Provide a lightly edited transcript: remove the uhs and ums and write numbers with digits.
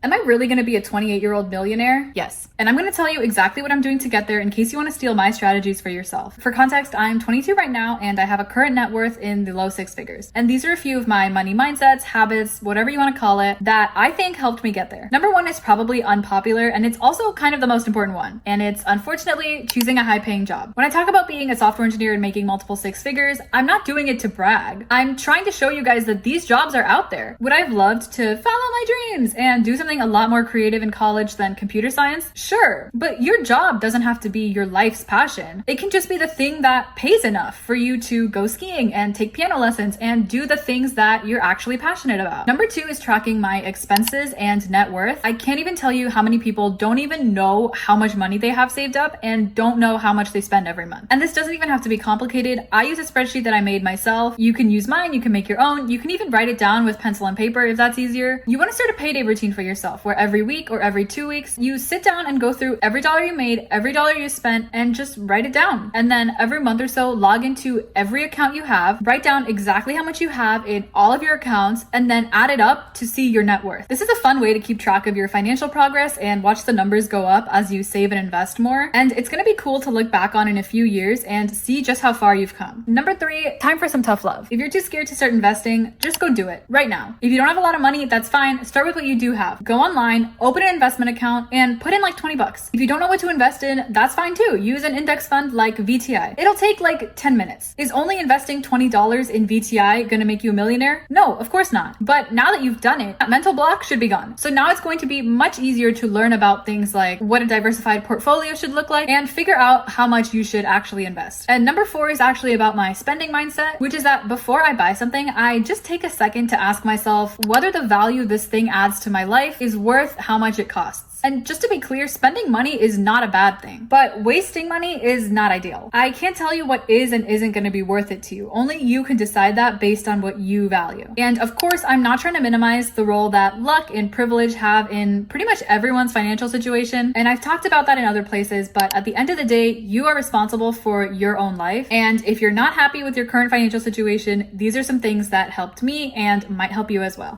Am I really going to be a 28-year-old millionaire? Yes. And I'm going to tell you exactly what I'm doing to get there in case you want to steal my strategies for yourself. For context, I'm 22 right now and I have a current net worth in the low six figures. And these are a few of my money mindsets, habits, whatever you want to call it, that I think helped me get there. Number one is probably unpopular, and it's also kind of the most important one. And it's unfortunately choosing a high paying job. When I talk about being a software engineer and making multiple six figures, I'm not doing it to brag. I'm trying to show you guys that these jobs are out there. Would I have loved to follow my dreams and do something a lot more creative in college than computer science? Sure, but your job doesn't have to be your life's passion. It can just be the thing that pays enough for you to go skiing and take piano lessons and do the things that you're actually passionate about. Number two is tracking my expenses and net worth. I can't even tell you how many people don't even know how much money they have saved up and don't know how much they spend every month. And this doesn't even have to be complicated. I use a spreadsheet that I made myself. You can use mine, you can make your own. You can even write it down with pencil and paper if that's easier. You want to start a payday routine for yourself where every week or every 2 weeks, you sit down and go through every dollar you made, every dollar you spent, and just write it down. And then every month or so, log into every account you have, write down exactly how much you have in all of your accounts, and then add it up to see your net worth. This is a fun way to keep track of your financial progress and watch the numbers go up as you save and invest more. And it's going to be cool to look back on in a few years and see just how far you've come. Number three, time for some tough love. If you're too scared to start investing, just go do it right now. If you don't have a lot of money, that's fine. Start with what you do have. Go online, open an investment account, and put in like 20 bucks. If you don't know what to invest in, that's fine too. Use an index fund like VTI. It'll take like 10 minutes. Is only investing $20 in VTI gonna make you a millionaire? No, of course not. But now that you've done it, that mental block should be gone. So now it's going to be much easier to learn about things like what a diversified portfolio should look like and figure out how much you should actually invest. And number four is actually about my spending mindset, which is that before I buy something, I just take a second to ask myself whether the value this thing adds to my life is worth how much it costs. And just to be clear, spending money is not a bad thing, but wasting money is not ideal. I can't tell you what is and isn't going to be worth it to you. Only you can decide that based on what you value. And of course, I'm not trying to minimize the role that luck and privilege have in pretty much everyone's financial situation. And I've talked about that in other places, but at the end of the day, you are responsible for your own life. And if you're not happy with your current financial situation, these are some things that helped me and might help you as well.